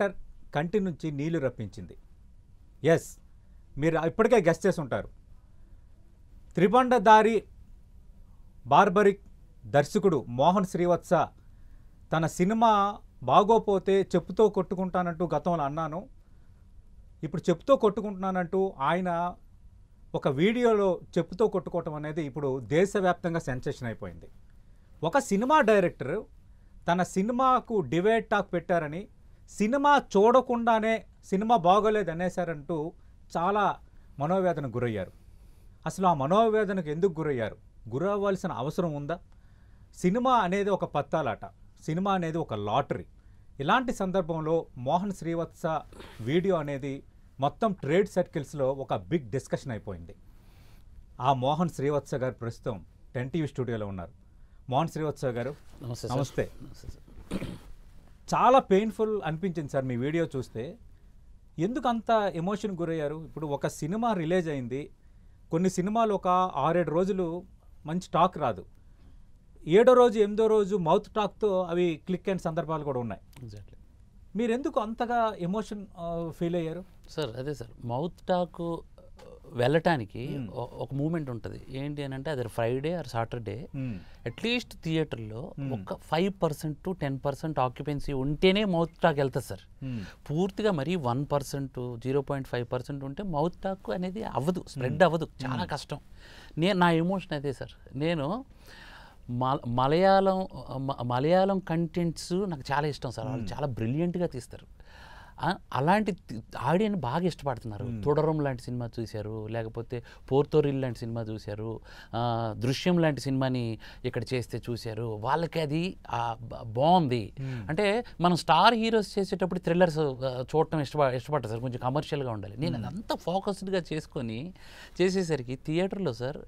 Director కంటి నుంచి నీళ్లు రప్పించింది. ఎస్, మీరు ఇప్పటికే గెస్ట్ చేసి ఉంటారు. త్రిబండధారి బార్బరిక్ దర్శకుడు మోహన్ శ్రీవత్స తన సినిమా బాగోపోతే చెప్పుతో కొట్టుకుంటానంటూ గతంలో అన్నాను. ఇప్పుడు చెప్పుతో కొట్టుకుంటున్నానంటూ ఆయన ఒక వీడియోలో చెప్పుతో కొట్టుకోవటం అనేది ఇప్పుడు దేశవ్యాప్తంగా సెన్సేషన్ అయిపోయింది. ఒక సినిమా డైరెక్టర్ తన సినిమాకు డిబేట్ టాక్ పెట్టారని, సినిమా చూడకుండానే సినిమా బాగోలేదు అనేసారంటూ చాలా మనోవేదనకు గురయ్యారు. అసలు ఆ మనోవేదనకు ఎందుకు గురయ్యారు? గురవ్వాల్సిన అవసరం ఉందా? సినిమా అనేది ఒక పత్తాలాట, సినిమా అనేది ఒక లాటరీ. ఇలాంటి సందర్భంలో మోహన్ శ్రీవత్స వీడియో అనేది మొత్తం ట్రేడ్ సర్కిల్స్లో ఒక బిగ్ డిస్కషన్ అయిపోయింది. ఆ మోహన్ శ్రీవత్స గారు ప్రస్తుతం 10 టీవీ స్టూడియోలో ఉన్నారు. మోహన్ శ్రీవత్స గారు నమస్తే. చాలా పెయిన్ఫుల్ అనిపించింది సార్ మీ వీడియో చూస్తే. ఎందుకు అంత ఎమోషన్ గురయ్యారు? ఇప్పుడు ఒక సినిమా రిలీజ్ అయింది, కొన్ని సినిమాలు ఒక 6-7 రోజులు మంచి టాక్ రాదు, 7వ రోజు 8వ రోజు మౌత్ టాక్తో అవి క్లిక్ అయిన సందర్భాలు కూడా ఉన్నాయి. ఎగ్జాక్ట్లీ. మీరు ఎందుకు అంతగా ఎమోషన్ ఫీల్ అయ్యారు? సార్ అదే సార్, మౌత్ టాక్ వెళ్ళటానికి ఒక మూమెంట్ ఉంటుంది. ఏంటి అని అంటే అది ఫ్రైడే ఆర్ సాటర్డే అట్లీస్ట్ థియేటర్లో ఒక 5% to 10% ఆక్యుపెన్సీ ఉంటేనే మౌత్ టాక్ వెళ్తుంది సార్. పూర్తిగా మరీ 1%, 0.5% ఉంటే మౌత్ టాక్ అనేది అవ్వదు, స్ప్రెడ్ అవ్వదు, చాలా కష్టం. నా ఎమోషన్ అదే సార్. నేను మలయాళం కంటెంట్స్ నాకు చాలా ఇష్టం సార్. వాళ్ళు చాలా బ్రిలియంట్గా తీస్తారు. అలాంటి ఆడియన్ బాగా ఇష్టపడుతున్నారు. తొడరం లాంటి సినిమా చూశారు, లేకపోతే పోర్తోరిల్ లాంటి సినిమా చూశారు, దృశ్యం లాంటి సినిమాని ఇక్కడ చేస్తే చూశారు. వాళ్ళకి అది బాగుంది. అంటే మనం స్టార్ హీరోస్ చేసేటప్పుడు థ్రిల్లర్స్ చూడటం ఇష్టపడతారు సార్, కొంచెం కమర్షియల్గా ఉండాలి. నేను అదంతా ఫోకస్డ్గా చేసుకొని చేసేసరికి థియేటర్లో sir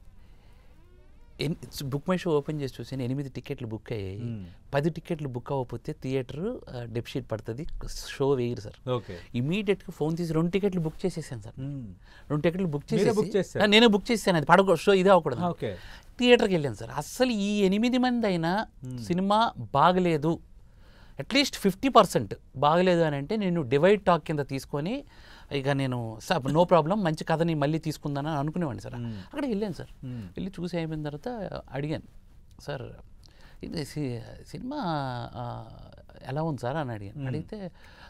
book my show open చేసి చూసాను, 8 టికెట్లు బుక్ అయ్యాయి. 10 టికెట్లు బుక్ అవ్వకపోతే థియేటర్ డెఫిషిట్ పడుతుంది, షో వేయరు సార్. ఇమీడియట్గా ఫోన్ తీసి 2 టికెట్లు బుక్ చేసేసాను సార్. 2 టికెట్లు బుక్ చేసి నేనే బుక్ చేశాను. అది పడకూడదు, షో ఇదే అవ్వకూడదు. థియేటర్కి వెళ్ళాను సార్. అస్సలు ఈ 8 మంది అయినా సినిమా బాగలేదు, అట్లీస్ట్ 50% బాగలేదు అని అంటే నేను డివైడ్ టాక్ కింద తీసుకొని ఇక నేను సార్ నో ప్రాబ్లం, మంచి కథని మళ్ళీ తీసుకుందానని అనుకునేవాడిని సార్. అక్కడికి వెళ్ళాను సార్. వెళ్ళి చూసి అయిపోయిన తర్వాత అడిగాను, సార్ ఇది సినిమా ఎలా ఉంది సార్ అని అడిగాను. అడిగితే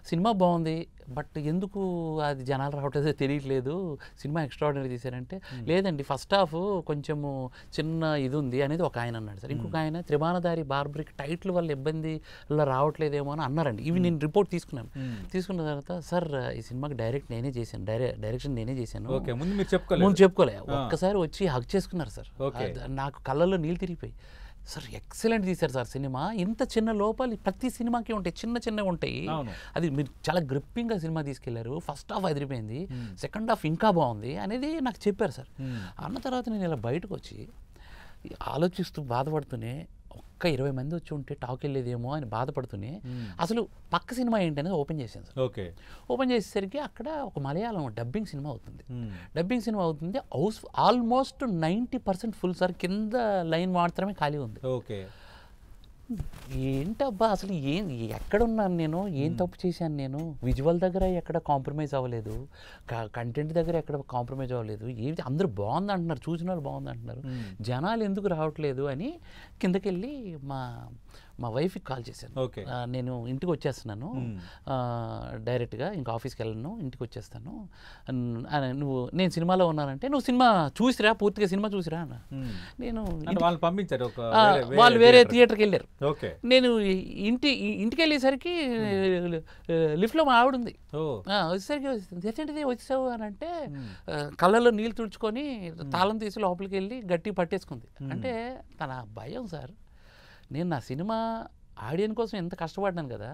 సినిమా బాగుంది, బట్ ఎందుకు అది జనాలు రావట్లేదో తెలియట్లేదు, సినిమా ఎక్స్ట్రాడినరీ తీశారంటే, లేదండి ఫస్ట్ హాఫ్ కొంచెము చిన్న ఇది ఉంది అనేది ఒక ఆయన అన్నాడు సార్. ఇంకొక ఆయన త్రిబాణధారి బార్బరిక్ టైటిల్ వల్ల ఇబ్బంది అలా రావట్లేదేమో అని అన్నారండి. ఇవి నేను రిపోర్ట్ తీసుకున్నాను. తీసుకున్న తర్వాత సార్ ఈ సినిమాకి డైరెక్షన్ నేనే చేశాను. ముందు చెప్పుకోలే, ఒక్కసారి వచ్చి హగ్ చేసుకున్నారు సార్. నాకు కళ్ళల్లో నీళ్ళు తిరిగిపోయి, సార్ ఎక్సలెంట్ తీశారు సార్ సినిమా. ఇంత చిన్న లోపాలు ప్రతి సినిమాకి ఉంటాయి, చిన్నగా ఉంటాయి. అది మీరు చాలా గ్రిప్పింగ్గా సినిమా తీసుకెళ్లారు. ఫస్ట్ హాఫ్ అదిరిపోయింది, సెకండ్ హాఫ్ ఇంకా బాగుంది అనేది నాకు చెప్పారు సార్. అన్న తర్వాత నేను ఇలా బయటకు వచ్చి ఆలోచిస్తూ బాధపడుతూనే, ఒక్క 20 మంది వచ్చి ఉంటే టాక్ వెళ్ళేదేమో అని బాధపడుతూనే అసలు పక్క సినిమా ఏంటి అనేది ఓపెన్ చేశాను సార్. ఓపెన్ చేసేసరికి అక్కడ ఒక మలయాళం డబ్బింగ్ సినిమా అవుతుంది. డబ్బింగ్ సినిమా అవుతుంది, ఆల్మోస్ట్ 90% ఫుల్ సార్. కింద లైన్ మాత్రమే ఖాళీ ఉంది. ఏంటబ్బా అసలు ఎక్కడున్నాను నేను, ఏం తప్పు చేశాను నేను? విజువల్ దగ్గర ఎక్కడ కాంప్రమైజ్ అవ్వలేదు, కంటెంట్ దగ్గర ఎక్కడ కాంప్రమైజ్ అవ్వలేదు, ఏది అందరూ బాగుంది అంటున్నారు, చూసిన వాళ్ళు బాగుంది అంటున్నారు, జనాలు ఎందుకు రావట్లేదు అని కిందకెళ్ళి మా వైఫ్కి కాల్ చేశాను. నేను ఇంటికి వచ్చేస్తున్నాను డైరెక్ట్గా, ఇంకా ఆఫీస్కి వెళ్ళను, ఇంటికి వచ్చేస్తాను, నేను సినిమాలో ఉన్నానంటే, నువ్వు సినిమా చూసిరా, పూర్తిగా సినిమా చూసిరా అన్న. నేను పంపించారు, వాళ్ళు వేరే థియేటర్కి వెళ్ళారు. నేను ఇంటికి వెళ్ళేసరికి లిఫ్ట్లో మా ఆవిడ ఉంది. వచ్చేసరికి ఎటువంటిది వచ్చావు అని అంటే, కళ్ళల్లో నీళ్ళు తుడుచుకొని తాళం తీసి లోపలికి వెళ్ళి గట్టిగా పట్టేసుకుంది. అంటే తన భయం సార్, నేను నా సినిమా ఆడియన్స్ కోసం ఎంత కష్టపడ్డాను కదా,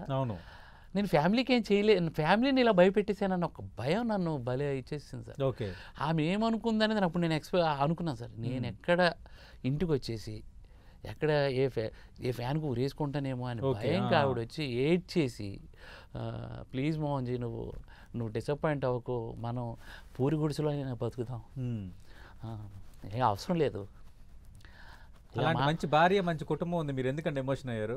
నేను ఫ్యామిలీకి ఏం చేయలేను, ఫ్యామిలీని ఇలా భయపెట్టేసానన్న ఒక భయం నన్ను భలే ఇచ్చేసింది సార్. ఆమె ఏమనుకుందనేది అప్పుడు నేను అనుకున్నాను సార్. నేను ఎక్కడ ఇంటికి వచ్చేసి ఎక్కడ ఏ ఫ్యాన్కు ఊరేసుకుంటానేమో అని భయంగా ఆవిడ వచ్చి ఏడ్ చేసి, ప్లీజ్ మోహన్జీ నువ్వు డిసప్పాయింట్ అవ్వకు, మనం పూరి గుడిసెలో అయినా బతుకుదాం, ఏం అవసరం లేదు. మంచి భార్య మంచి కుటుంబం ఉంది, మీరు ఎందుకంటే ఎమోషన్ అయ్యారు?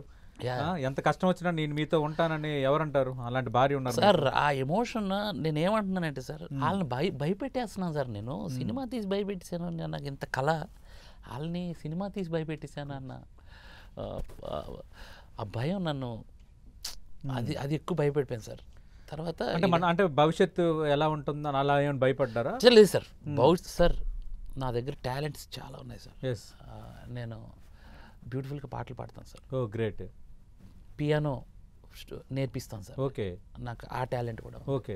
ఎంత కష్టం వచ్చినా నేను మీతో ఉంటానని ఎవరంటారు? అలాంటి భార్య ఉన్నారు సార్. ఆ ఎమోషన్ నేను ఏమంటున్నానంటే సార్, వాళ్ళని భయపెట్టేస్తున్నాను సార్. నేను సినిమా తీసి భయపెట్టేశాను, నాకు ఇంత కళ, వాళ్ళని సినిమా తీసి భయపెట్టేశాను అన్న ఆ భయం నన్ను అది ఎక్కువ భయపెట్టిపోయింది సార్. తర్వాత అంటే భవిష్యత్తు ఎలా ఉంటుందని అలా ఏమైనా భయపడ్డారా? లేదు సార్. భవిష్యత్ సార్, నా దగ్గర టాలెంట్స్ చాలా ఉన్నాయి సార్. నేను బ్యూటిఫుల్గా పాటలు పాడతాను సార్. ఓ గ్రేట్. పియానో నేర్పిస్తాను సార్. ఓకే. నాకు ఆ టాలెంట్ కూడా. ఓకే.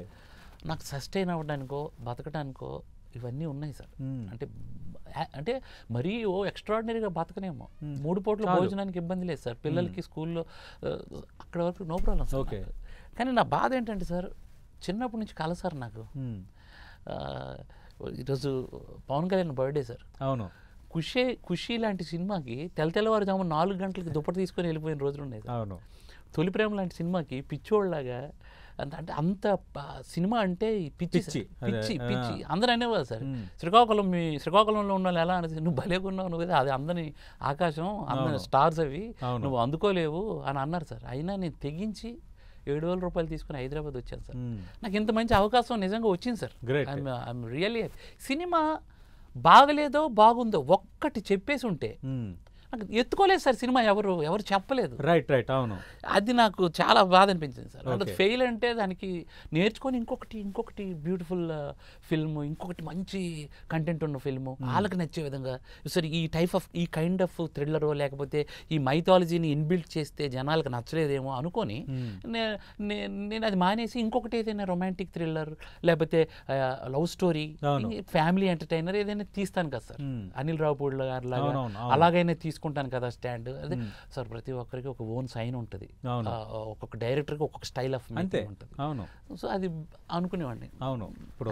నాకు సస్టైన్ అవ్వడానికో బతకడానికో ఇవన్నీ ఉన్నాయి సార్. అంటే మరీ ఎక్స్ట్రాడినరీగా బతకనేమో, 3 పూట్ల భోజనానికి ఇబ్బంది లేదు సార్, పిల్లలకి స్కూల్లో అక్కడ వరకు నో ప్రాబ్లం సార్. కానీ నా బాధ ఏంటంటే సార్, చిన్నప్పటి నుంచి కల సార్ నాకు. ఈరోజు పవన్ కళ్యాణ్ బర్త్డే సార్. అవును. ఖుషి లాంటి సినిమాకి తెల్లవారుజాము 4 గంటలకి దుప్పటి తీసుకొని వెళ్ళిపోయిన రోజులు ఉన్నాయి. అవును. తొలి ప్రేమ లాంటి సినిమాకి పిచ్చోళ్ళలాగా, అంటే అంత సినిమా అంటే పిచ్చి పిచ్చి పిచ్చి అందరూ అనేవారు సార్. శ్రీకాకుళంలో ఉన్న వాళ్ళు ఎలా అనేసి, నువ్వు భలేకున్నావు, నువ్వు అది అందని ఆకాశం, అందని స్టార్స్ అవి నువ్వు అందుకోలేవు అని అన్నారు సార్. అయినా నేను తెగించి 7,000 రూపాయలు తీసుకుని హైదరాబాద్ వచ్చాను సార్. నాకు ఇంత మంచి అవకాశం నిజంగా వచ్చింది sir. I'm really happy. Cinema బాగలేదో బాగుందో ఒక్కటి చెప్పేసి ఉంటే నాకు ఎత్తుకోలేదు సార్. సినిమా ఎవరు చెప్పలేదు. రైట్. అవును. అది నాకు చాలా బాధ అనిపించింది సార్. అంటే ఫెయిల్ అంటే దానికి నేర్చుకొని ఇంకొకటి బ్యూటిఫుల్ ఫిల్మ్, ఇంకొకటి మంచి కంటెంట్ ఉన్న ఫిల్ము, వాళ్ళకి నచ్చే విధంగా సరే ఈ కైండ్ ఆఫ్ థ్రిల్లరో లేకపోతే ఈ మైథాలజీని ఇన్బిల్ట్ చేస్తే జనాలకు నచ్చలేదేమో అనుకొని నేను అది మానేసి ఇంకొకటి ఏదైనా రొమాంటిక్ థ్రిల్లర్ లేకపోతే లవ్ స్టోరీ, ఫ్యామిలీ ఎంటర్టైనర్ ఏదైనా తీస్తాను కదా సార్. అనిల్ రావుపూడి గారు లాగా అలాగైనా తీసుకుంటాను కదా స్టాండ్. అదే సార్, ప్రతి ఒక్కరికి ఒక ఓన్ సైన్ ఉంటుంది, ఒక్కొక్క డైరెక్టర్కి ఒక్కొక్క స్టైల్ ఆఫ్ మేకింగ్ ఉంటుంది. సో అది అనుకునేవాడిని. అవును. ఇప్పుడు